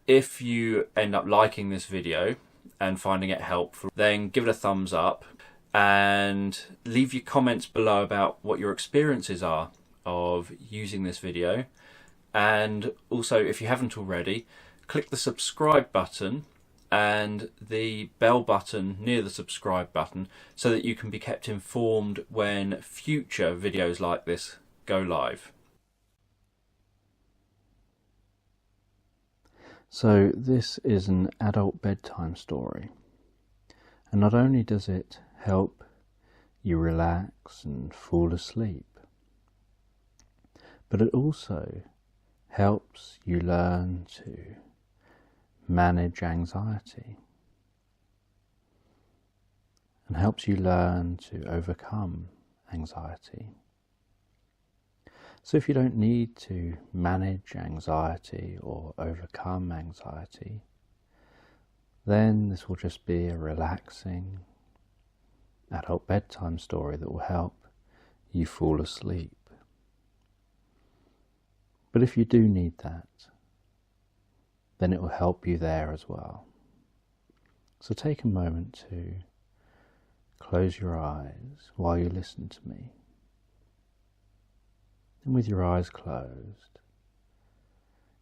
If you end up liking this video and finding it helpful, then give it a thumbs up and leave your comments below about what your experiences are of using this video. And also, if you haven't already, click the subscribe button and the bell button near the subscribe button so that you can be kept informed when future videos like this go live. So this is an adult bedtime story, and not only does it help you relax and fall asleep, but it also helps you learn to manage anxiety and helps you learn to overcome anxiety. So if you don't need to manage anxiety or overcome anxiety, then this will just be a relaxing adult bedtime story that will help you fall asleep. But if you do need that, then it will help you there as well. So take a moment to close your eyes while you listen to me. And with your eyes closed,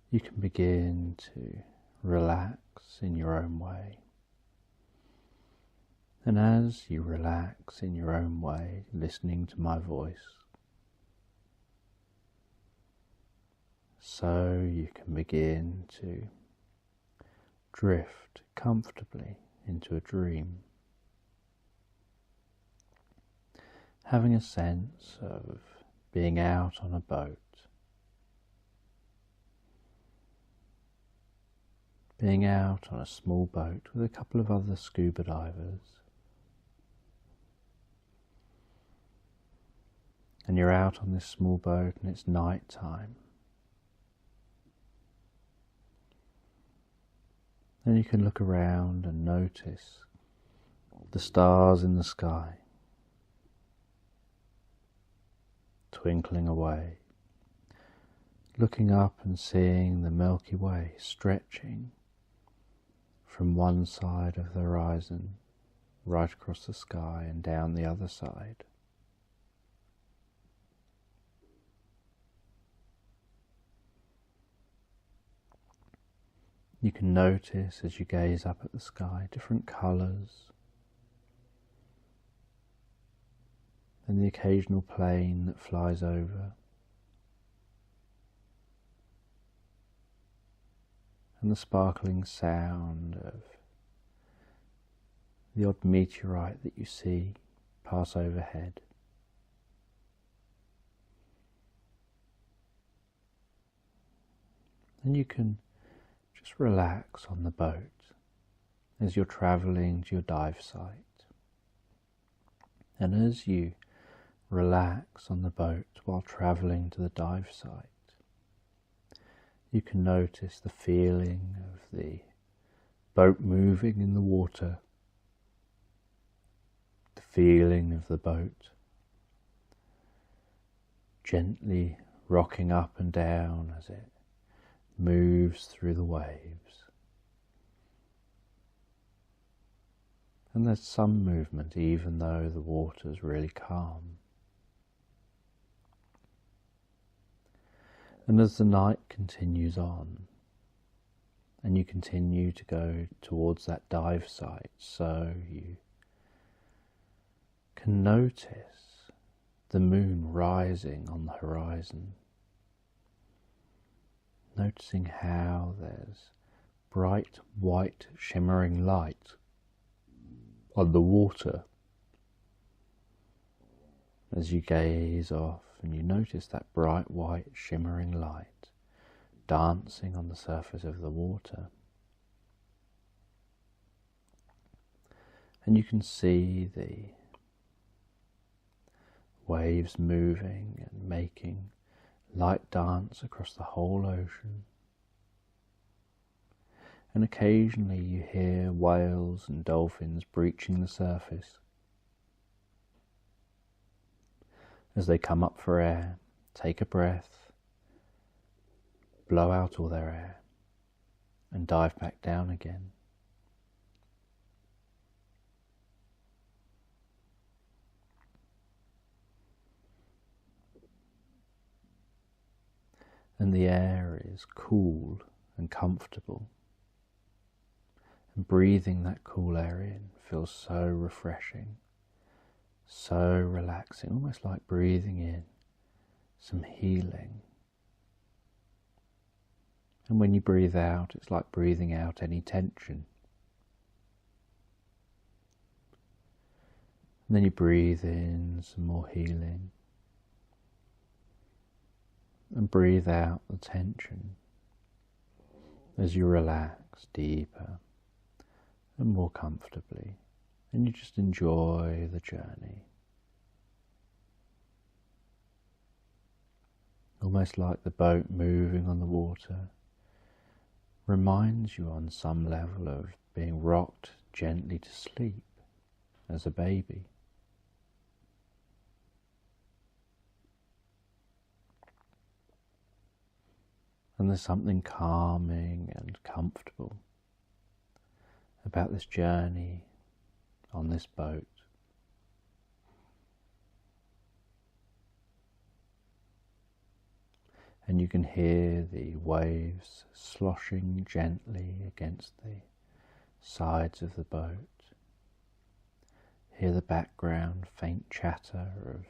you can begin to relax in your own way. And as you relax in your own way, listening to my voice, so you can begin to drift comfortably into a dream, having a sense of being out on a boat, being out on a small boat with a couple of other scuba divers, and you're out on this small boat and it's night time. Then you can look around and notice the stars in the sky twinkling away, looking up and seeing the Milky Way stretching from one side of the horizon right across the sky and down the other side. You can notice as you gaze up at the sky different colours and the occasional plane that flies over, and the sparkling sound of the odd meteorite that you see pass overhead. And you can just relax on the boat as you're travelling to your dive site. And as you relax on the boat while travelling to the dive site, you can notice the feeling of the boat moving in the water, the feeling of the boat gently rocking up and down as it moves through the waves. And there's some movement even though the water's really calm. And as the night continues on, and you continue to go towards that dive site, so you can notice the moon rising on the horizon, noticing how there's bright white shimmering light on the water as you gaze off. And you notice that bright white shimmering light dancing on the surface of the water. And you can see the waves moving and making light dance across the whole ocean. And occasionally you hear whales and dolphins breaching the surface as they come up for air, take a breath, blow out all their air, and dive back down again. And the air is cool and comfortable. And breathing that cool air in feels so refreshing, so relaxing, almost like breathing in some healing. And when you breathe out, it's like breathing out any tension. And then you breathe in some more healing. And breathe out the tension as you relax deeper and more comfortably, and you just enjoy the journey. Almost like the boat moving on the water reminds you on some level of being rocked gently to sleep as a baby. And there's something calming and comfortable about this journey on this boat. And you can hear the waves sloshing gently against the sides of the boat. Hear the background faint chatter of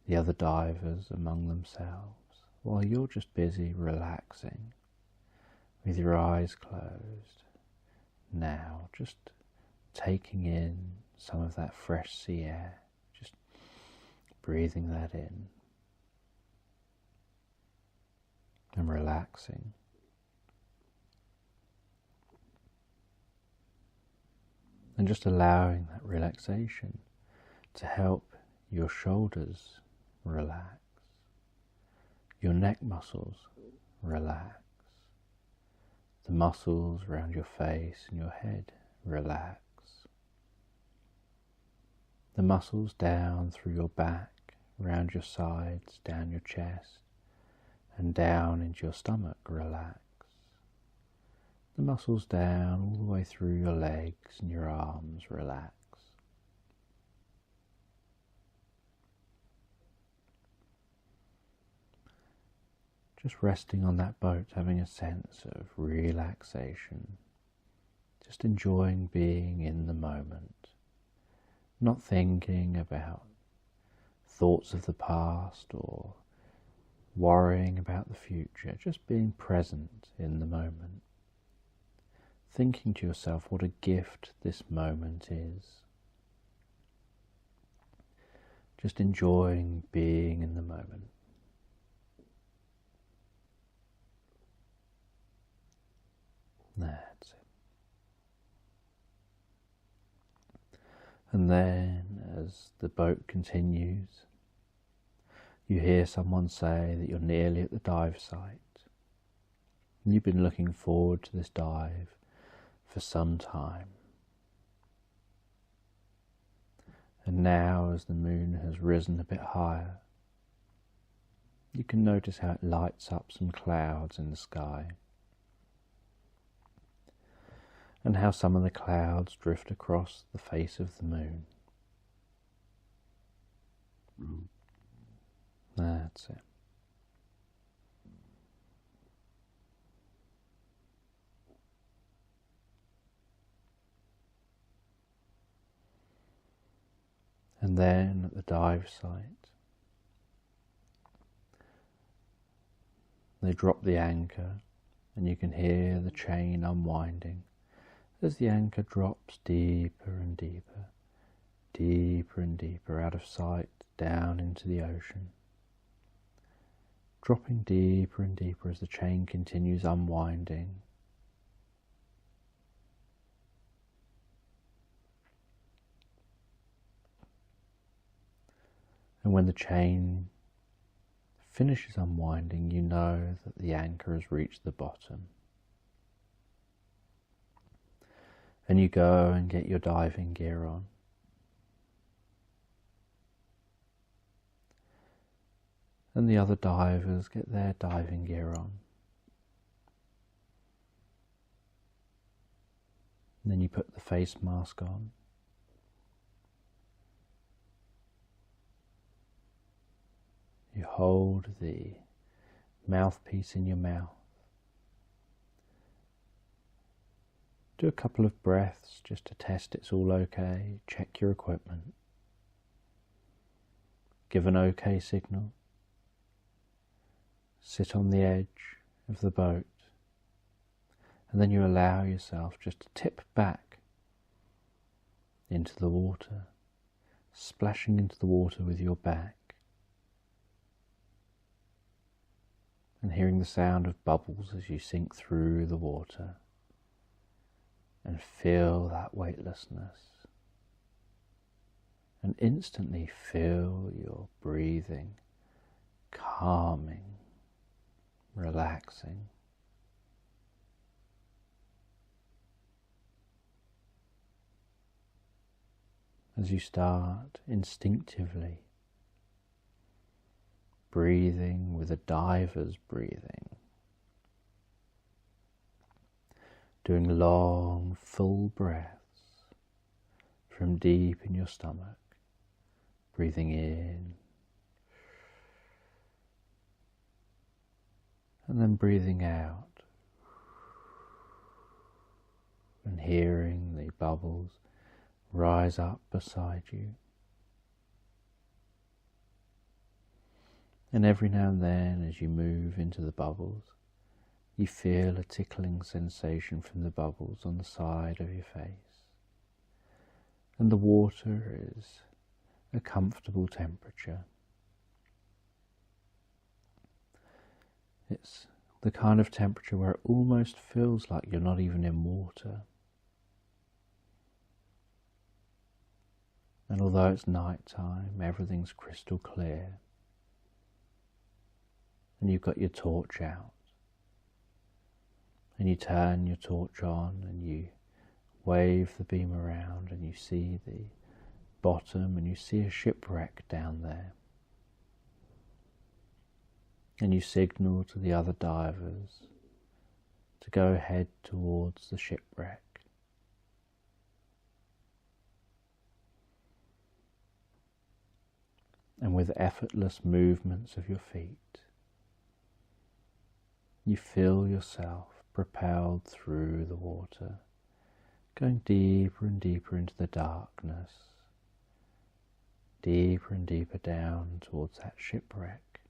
the other divers among themselves, while you're just busy relaxing with your eyes closed. Now, just taking in some of that fresh sea air, just breathing that in and relaxing. And just allowing that relaxation to help your shoulders relax, your neck muscles relax, the muscles around your face and your head relax, the muscles down through your back, around your sides, down your chest, and down into your stomach relax, the muscles down all the way through your legs and your arms relax. Just resting on that boat, having a sense of relaxation, just enjoying being in the moment, not thinking about thoughts of the past or worrying about the future, just being present in the moment, thinking to yourself what a gift this moment is, just enjoying being in the moment. That's it. And then, as the boat continues, you hear someone say that you're nearly at the dive site. And you've been looking forward to this dive for some time. And now, as the moon has risen a bit higher, you can notice how it lights up some clouds in the sky, and how some of the clouds drift across the face of the moon. That's it. And then at the dive site, they drop the anchor, and you can hear the chain unwinding as the anchor drops deeper and deeper, deeper and deeper out of sight, down into the ocean, dropping deeper and deeper as the chain continues unwinding. And when the chain finishes unwinding, you know that the anchor has reached the bottom. And you go and get your diving gear on. And the other divers get their diving gear on. And then you put the face mask on. You hold the mouthpiece in your mouth. Do a couple of breaths just to test it's all okay. Check your equipment. Give an okay signal. Sit on the edge of the boat. And then you allow yourself just to tip back into the water, splashing into the water with your back. And hearing the sound of bubbles as you sink through the water. And feel that weightlessness. And instantly feel your breathing calming, relaxing. As you start instinctively breathing with a diver's breathing. Doing long, full breaths from deep in your stomach. Breathing in. And then breathing out. And hearing the bubbles rise up beside you. And every now and then as you move into the bubbles, you feel a tickling sensation from the bubbles on the side of your face. And the water is a comfortable temperature. It's the kind of temperature where it almost feels like you're not even in water. And although it's night time, everything's crystal clear. And you've got your torch out. And you turn your torch on and you wave the beam around and you see the bottom and you see a shipwreck down there. And you signal to the other divers to go ahead towards the shipwreck. And with effortless movements of your feet, you feel yourself propelled through the water, going deeper and deeper into the darkness, deeper and deeper down towards that shipwreck.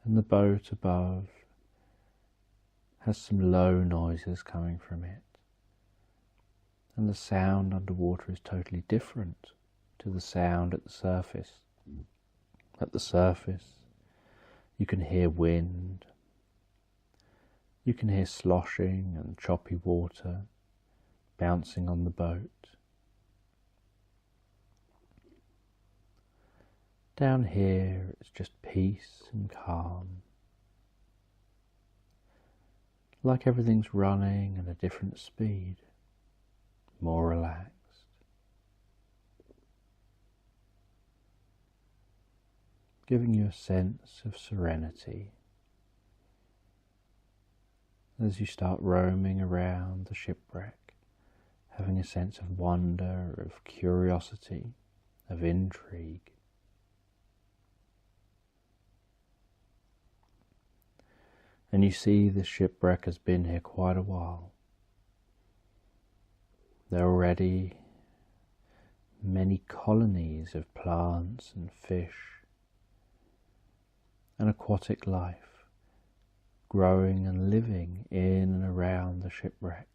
And the boat above has some low noises coming from it. And the sound underwater is totally different to the sound at the surface. At the surface, you can hear wind, you can hear sloshing and choppy water bouncing on the boat. Down here, it's just peace and calm. Like everything's running at a different speed, more relaxed. Giving you a sense of serenity as you start roaming around the shipwreck, having a sense of wonder, of curiosity, of intrigue. And you see the shipwreck has been here quite a while. There are already many colonies of plants and fish and aquatic life growing and living in and around the shipwreck.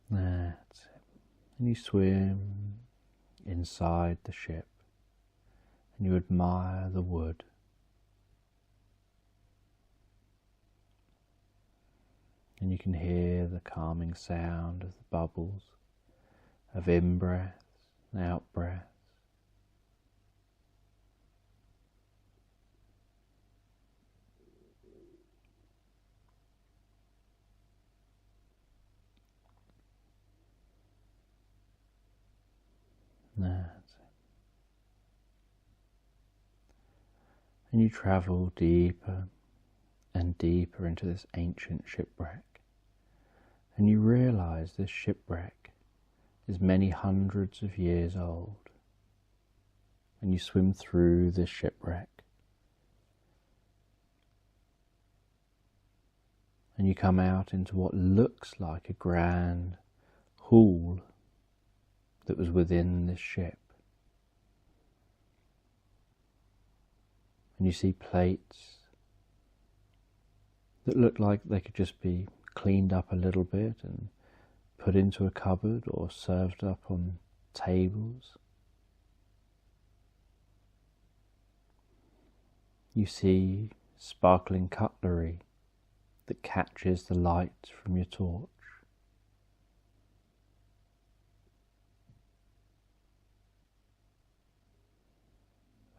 That's it. And you swim inside the ship and you admire the wood. And you can hear the calming sound of the bubbles, of in-breaths and out-breaths. That's it. And you travel deeper and deeper into this ancient shipwreck. And you realize this shipwreck is many hundreds of years old. And you swim through this shipwreck. And you come out into what looks like a grand hall that was within this ship. And you see plates that look like they could just be cleaned up a little bit and put into a cupboard or served up on tables. You see sparkling cutlery that catches the light from your torch.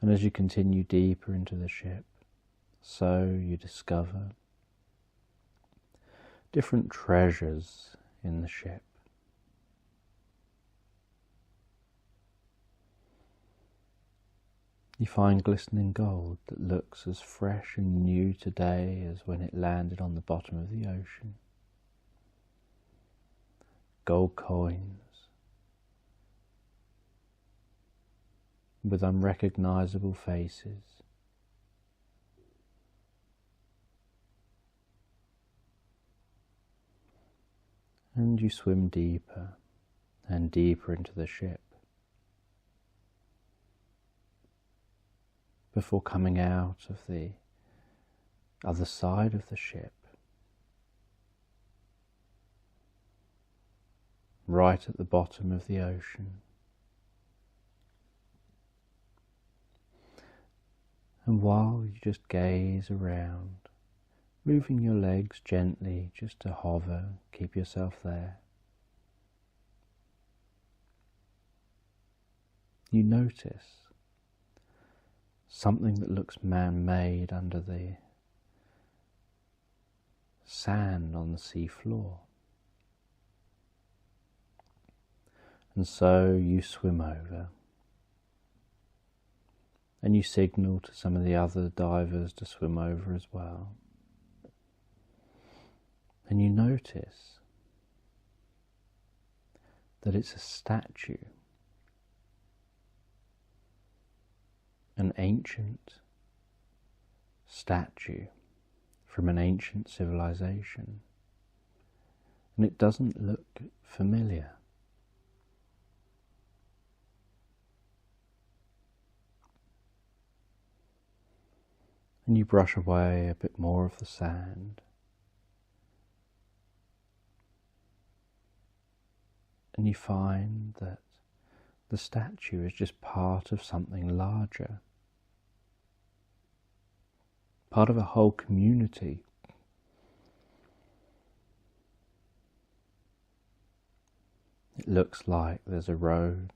And as you continue deeper into the ship, so you discover different treasures in the ship. You find glistening gold that looks as fresh and new today as when it landed on the bottom of the ocean. Gold coins with unrecognizable faces. And you swim deeper and deeper into the ship before coming out of the other side of the ship, right at the bottom of the ocean. And while you just gaze around, moving your legs gently just to hover, keep yourself there, you notice something that looks man-made under the sand on the sea floor. And so you swim over and you signal to some of the other divers to swim over as well. And you notice that it's a statue, an ancient statue from an ancient civilization. And it doesn't look familiar. And you brush away a bit more of the sand. And you find that the statue is just part of something larger, part of a whole community. It looks like there's a road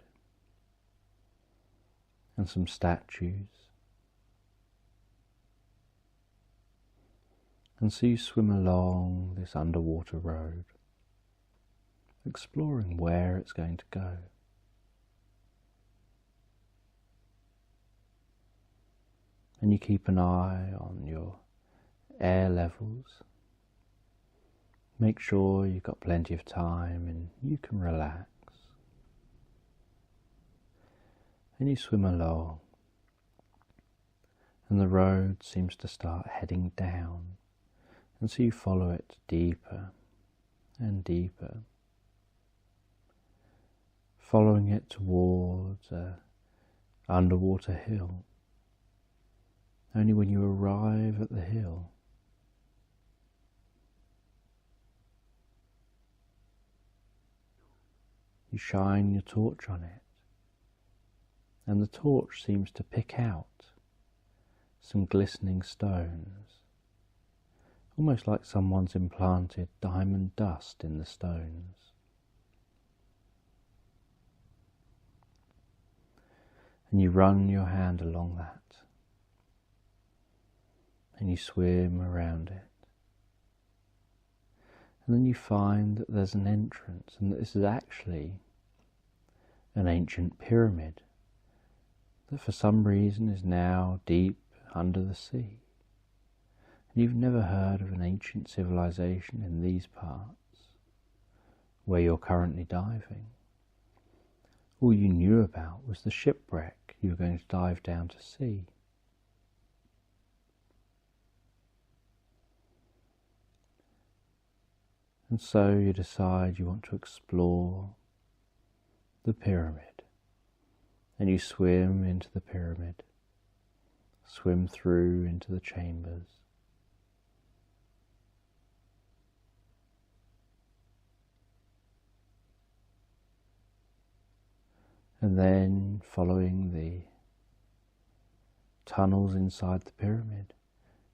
and some statues. And so you swim along this underwater road, exploring where it's going to go. And you keep an eye on your air levels. Make sure you've got plenty of time and you can relax. And you swim along, and the road seems to start heading down. And so you follow it deeper and deeper, following it towards an underwater hill. Only when you arrive at the hill, you shine your torch on it, and the torch seems to pick out some glistening stones, almost like someone's implanted diamond dust in the stones. And you run your hand along that, and you swim around it. And then you find that there's an entrance, and that this is actually an ancient pyramid that for some reason is now deep under the sea. And you've never heard of an ancient civilization in these parts where you're currently diving. All you knew about was the shipwreck you were going to dive down to see. And so you decide you want to explore the pyramid, and you swim into the pyramid, swim through into the chambers. And then, following the tunnels inside the pyramid,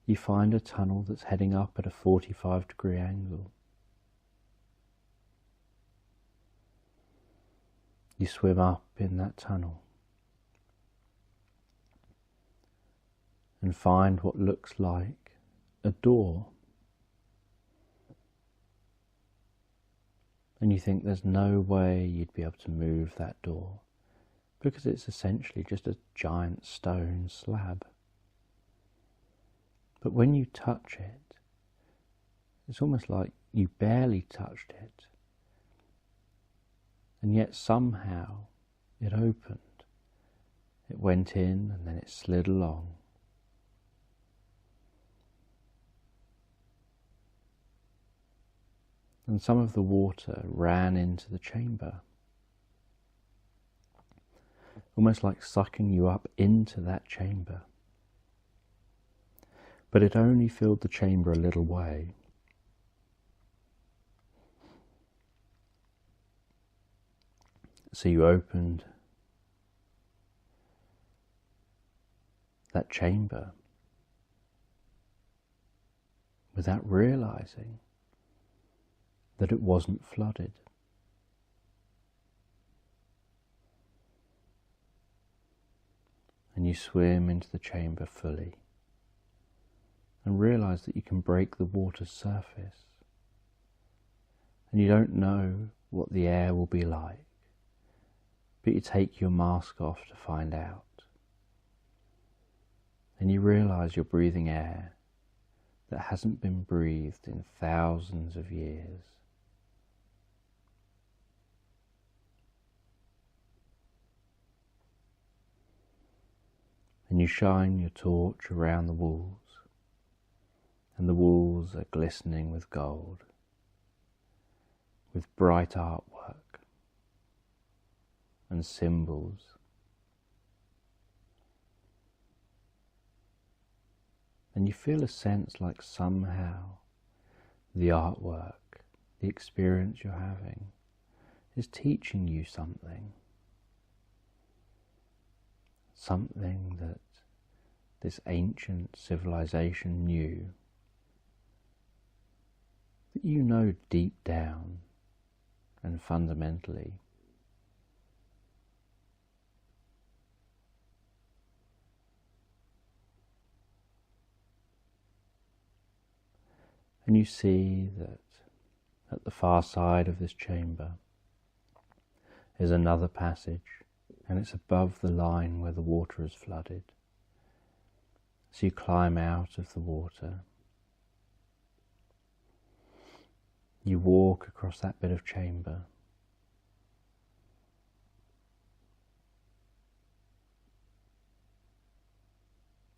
you find a tunnel that's heading up at a 45-degree angle. You swim up in that tunnel and find what looks like a door. And you think there's no way you'd be able to move that door, because it's essentially just a giant stone slab. But when you touch it, it's almost like you barely touched it, and yet somehow it opened. It went in and then it slid along. And some of the water ran into the chamber, almost like sucking you up into that chamber. But it only filled the chamber a little way. So you opened that chamber without realizing that it wasn't flooded. And you swim into the chamber fully and realize that you can break the water's surface. And you don't know what the air will be like, but you take your mask off to find out. And you realize you're breathing air that hasn't been breathed in thousands of years. And you shine your torch around the walls, and the walls are glistening with gold, with bright artwork and symbols. And you feel a sense like somehow the artwork, the experience you're having, is teaching you something. Something that this ancient civilization knew, that you know deep down and fundamentally. And you see that at the far side of this chamber is another passage, and it's above the line where the water is flooded. So you climb out of the water. You walk across that bit of chamber.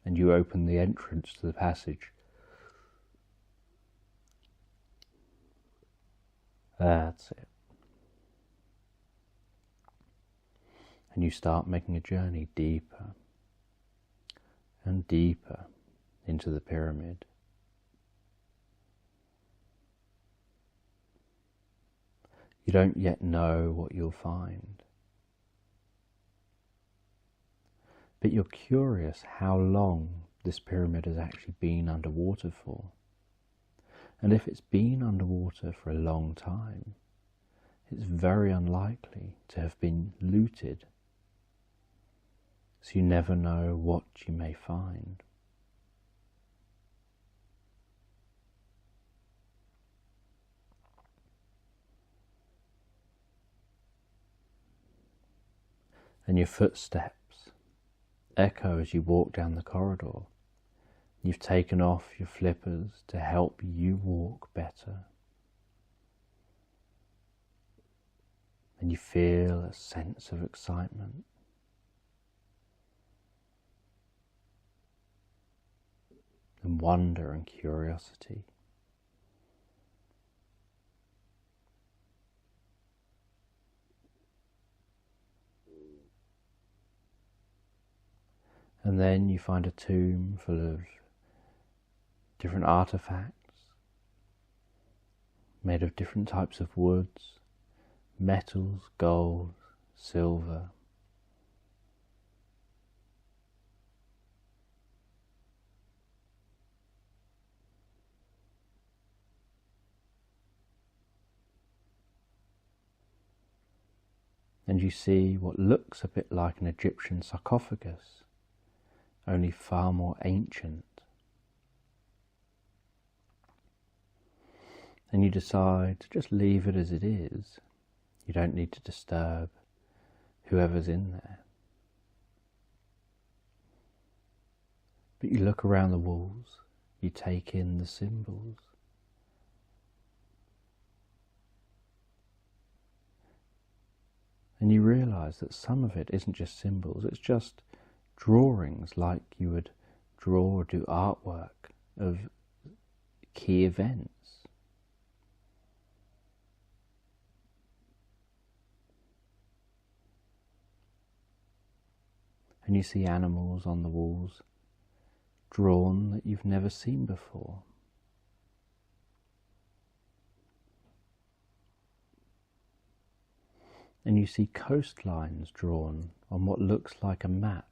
And you open the entrance to the passage. That's it. And you start making a journey deeper and deeper into the pyramid. You don't yet know what you'll find, but you're curious how long this pyramid has actually been underwater for. And if it's been underwater for a long time, it's very unlikely to have been looted. So you never know what you may find. And your footsteps echo as you walk down the corridor, You've taken off your flippers to help you walk better. And you feel a sense of excitement. And wonder and curiosity. And then you find a tomb full of different artifacts made of different types of woods, metals, gold, silver. And you see what looks a bit like an Egyptian sarcophagus, only far more ancient. And you decide to just leave it as it is. You don't need to disturb whoever's in there. But you look around the walls, you take in the symbols. And you realise that some of it isn't just symbols, it's just drawings like you would draw or do artwork of key events. And you see animals on the walls drawn that you've never seen before. And you see coastlines drawn on what looks like a map.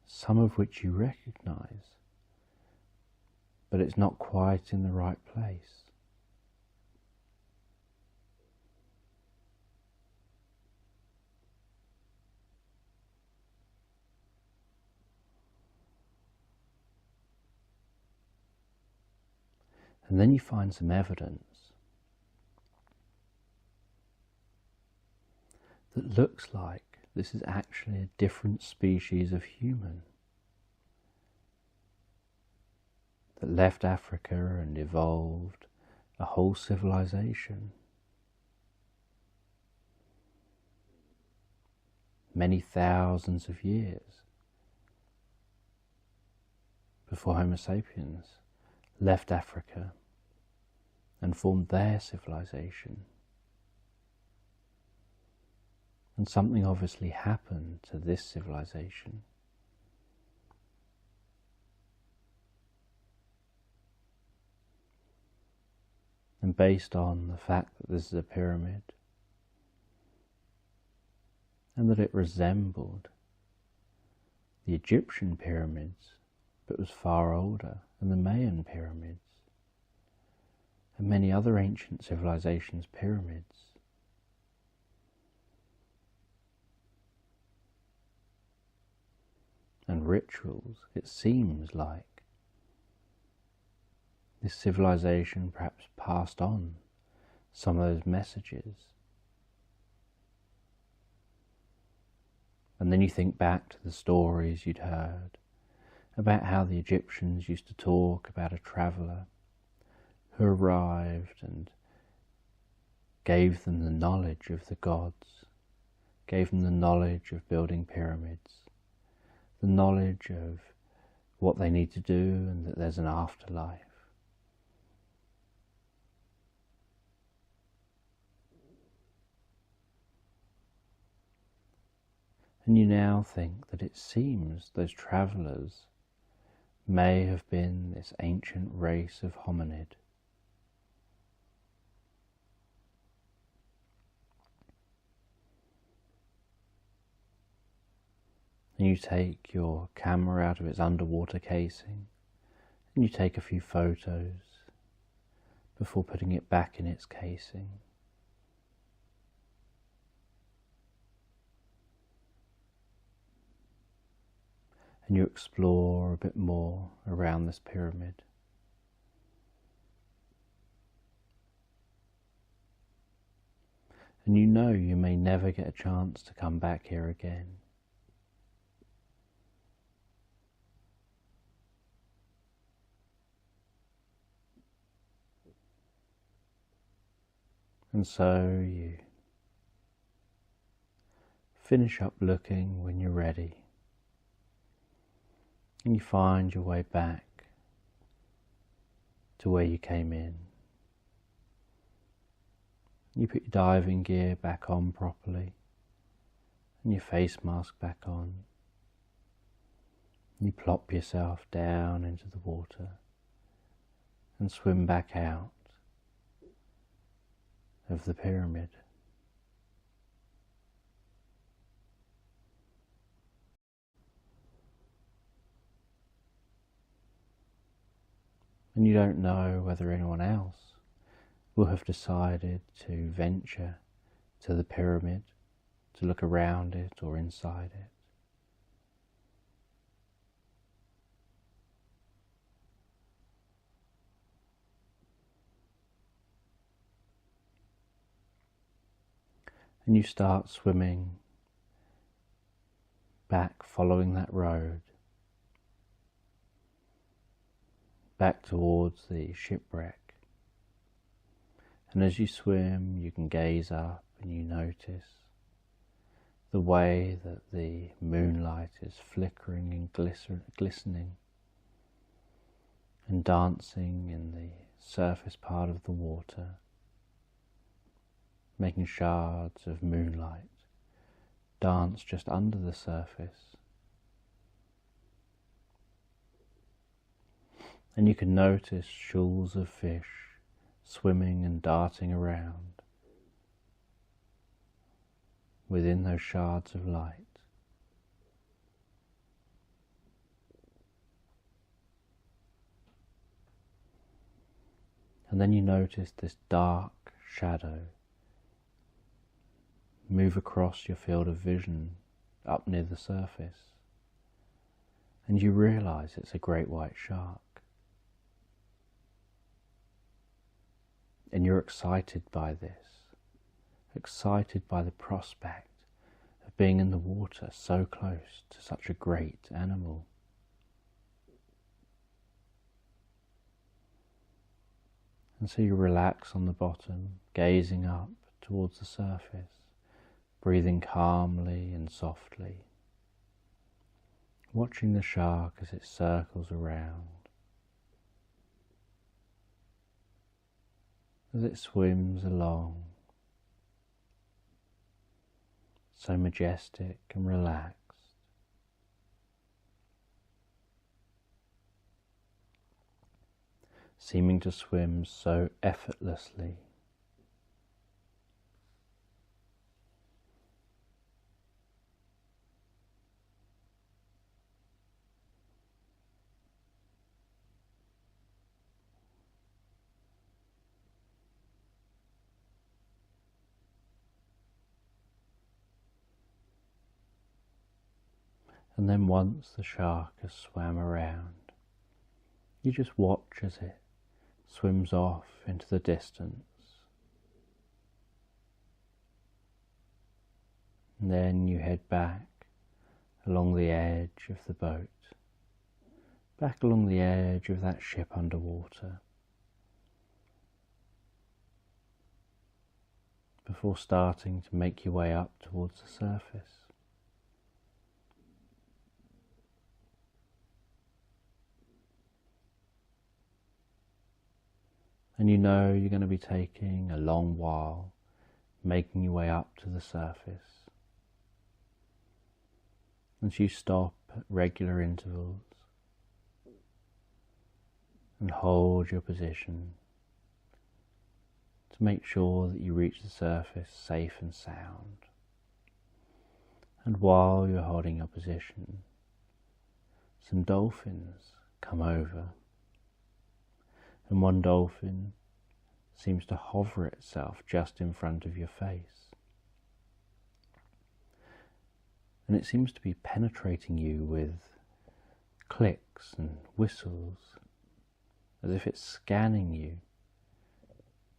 Some of which you recognise, but it's not quite in the right place. And then you find some evidence that looks like this is actually a different species of human that left Africa and evolved a whole civilization. Many thousands of years before Homo sapiens left Africa and formed their civilization. And something obviously happened to this civilization. And based on the fact that this is a pyramid, and that it resembled the Egyptian pyramids, but was far older, and the Mayan pyramids, and many other ancient civilizations' pyramids. And rituals, it seems like this civilization perhaps passed on some of those messages. And then you think back to the stories you'd heard about how the Egyptians used to talk about a traveller who arrived and gave them the knowledge of the gods, gave them the knowledge of building pyramids, the knowledge of what they need to do and that there's an afterlife. And you now think that it seems those travellers may have been this ancient race of hominid. And you take your camera out of its underwater casing and you take a few photos before putting it back in its casing. And you explore a bit more around this pyramid. And you know you may never get a chance to come back here again. And so you finish up looking when you're ready, and you find your way back to where you came in. You put your diving gear back on properly, and your face mask back on. You plop yourself down into the water and swim back out of the pyramid. And you don't know whether anyone else will have decided to venture to the pyramid to look around it or inside it. And you start swimming back, following that road, back towards the shipwreck. And as you swim, you can gaze up and you notice the way that the moonlight is flickering and glistening and dancing in the surface part of the water, making shards of moonlight dance just under the surface. And you can notice shoals of fish swimming and darting around within those shards of light. And then you notice this dark shadow move across your field of vision up near the surface, and you realize it's a great white shark. And you're excited by this, excited by the prospect of being in the water so close to such a great animal. And so you relax on the bottom, gazing up towards the surface, breathing calmly and softly, watching the shark as it circles around, as it swims along, so majestic and relaxed. Seeming to swim so effortlessly. And then once the shark has swam around, you just watch as it swims off into the distance. And then you head back along the edge of the boat, back along the edge of that ship underwater, before starting to make your way up towards the surface. And you know you're going to be taking a long while making your way up to the surface. And you stop at regular intervals and hold your position to make sure that you reach the surface safe and sound. And while you're holding your position, some dolphins come over. And one dolphin seems to hover itself just in front of your face. And it seems to be penetrating you with clicks and whistles, as if it's scanning you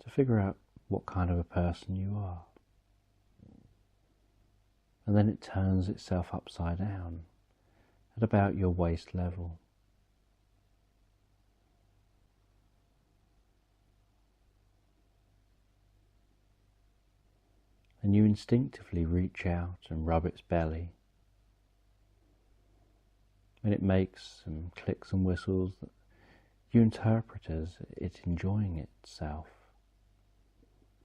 to figure out what kind of a person you are. and then it turns itself upside down at about your waist level. And you instinctively reach out and rub its belly, and it makes some clicks and whistles that you interpret as it enjoying itself.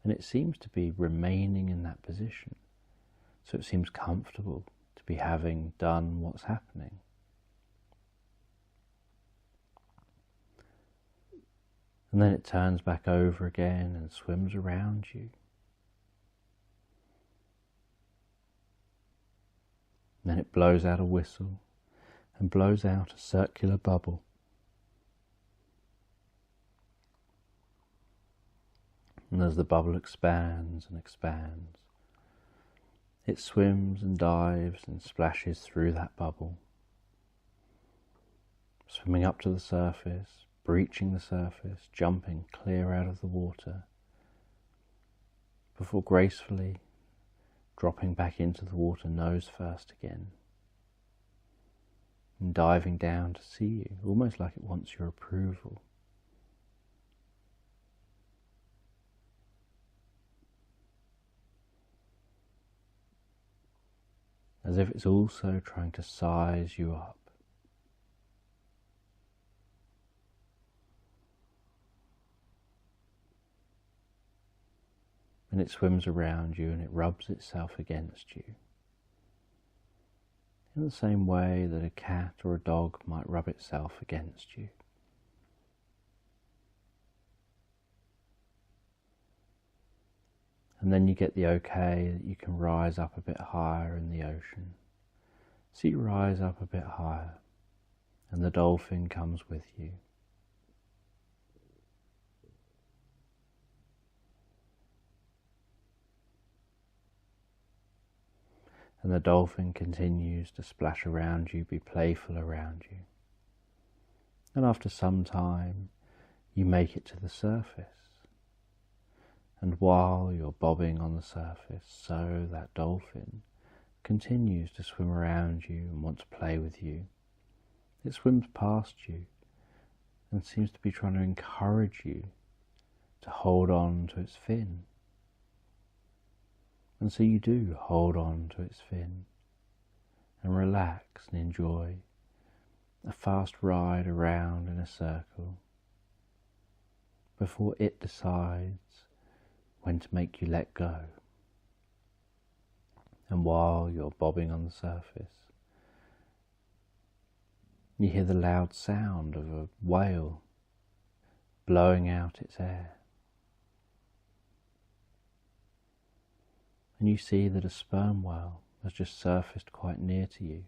And it seems to be remaining in that position, so it seems comfortable to be having done what's happening. And then it turns back over again and swims around you. And then it blows out a whistle and blows out a circular bubble. And as the bubble expands and expands, it swims and dives and splashes through that bubble, swimming up to the surface, breaching the surface, jumping clear out of the water, before gracefully dropping back into the water nose first again, and diving down to see you, almost like it wants your approval. As if it's also trying to size you up. And it swims around you and it rubs itself against you, in the same way that a cat or a dog might rub itself against you. And then you get the okay that you can rise up a bit higher in the ocean. So you rise up a bit higher, and the dolphin comes with you. And the dolphin continues to splash around you, be playful around you. And after some time, you make it to the surface. And while you're bobbing on the surface, so that dolphin continues to swim around you and want to play with you. It swims past you and seems to be trying to encourage you to hold on to its fin. And so you do hold on to its fin and relax and enjoy a fast ride around in a circle before it decides when to make you let go. And while you're bobbing on the surface, you hear the loud sound of a whale blowing out its air. And you see that a sperm whale has just surfaced quite near to you.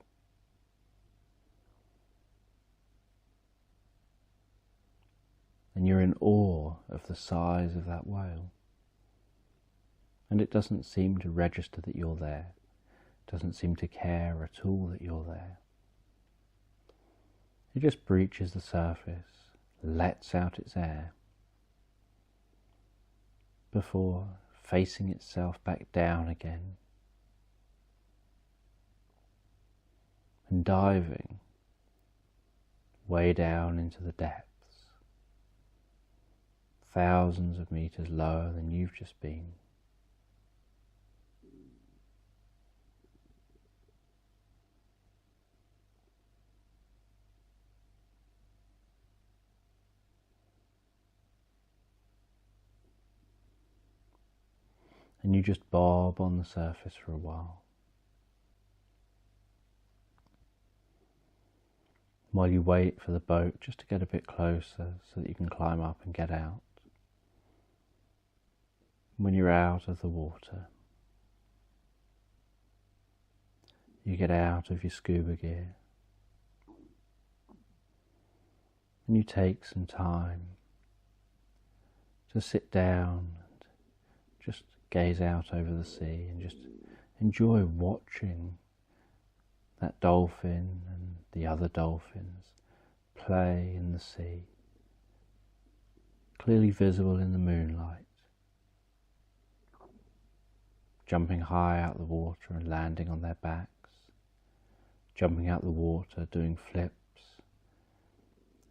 And you're in awe of the size of that whale. And it doesn't seem to register that you're there. It doesn't seem to care at all that you're there. It just breaches the surface, lets out its air, before facing itself back down again and diving way down into the depths, thousands of meters lower than you've just been. And you just bob on the surface for a while, while you wait for the boat just to get a bit closer so that you can climb up and get out. When you're out of the water, you get out of your scuba gear and you take some time to sit down and just gaze out over the sea and just enjoy watching that dolphin and the other dolphins play in the sea, clearly visible in the moonlight, jumping high out of the water and landing on their backs, jumping out the water, doing flips,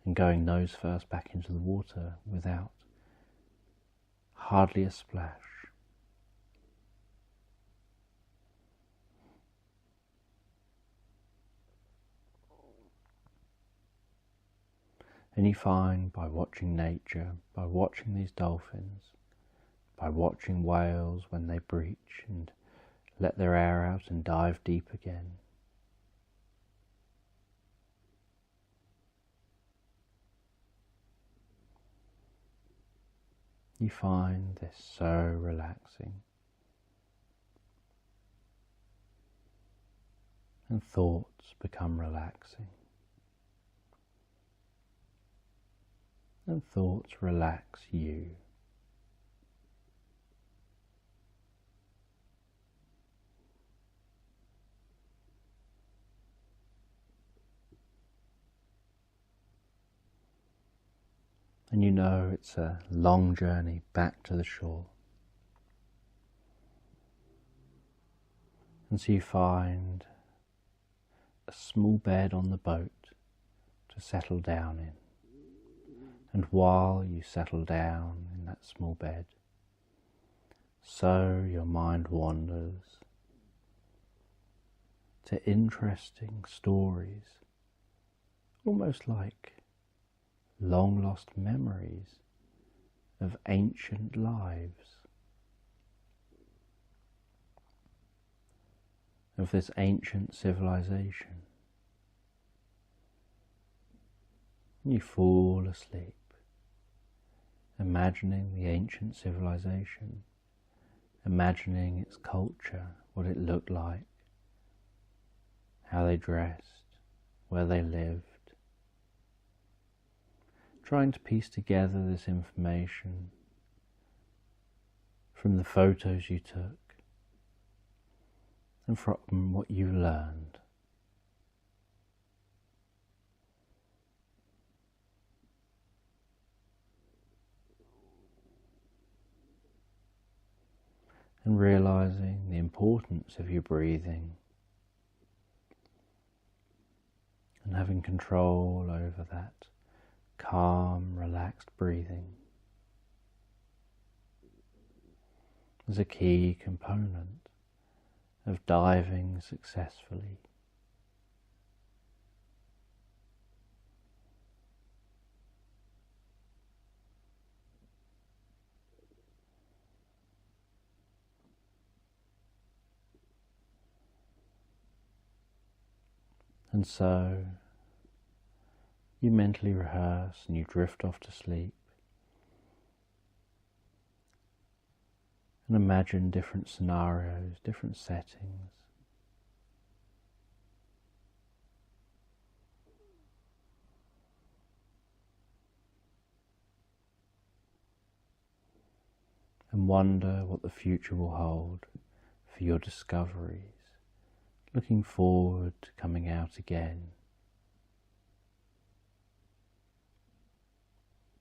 and going nose first back into the water without hardly a splash. And you find by watching nature, by watching these dolphins, by watching whales when they breach and let their air out and dive deep again, you find this so relaxing. And thoughts become relaxing. And thoughts relax you. And you know it's a long journey back to the shore. And so you find a small bed on the boat to settle down in. And while you settle down in that small bed, so your mind wanders to interesting stories, almost like long lost memories of ancient lives, of this ancient civilization. You fall asleep, imagining the ancient civilization, imagining its culture, what it looked like, how they dressed, where they lived, trying to piece together this information from the photos you took and from what you learned. And realizing the importance of your breathing and having control over that calm, relaxed breathing is a key component of diving successfully. And so you mentally rehearse and you drift off to sleep and imagine different scenarios, different settings. And wonder what the future will hold for your discoveries, looking forward to coming out again,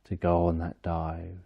to go on that dive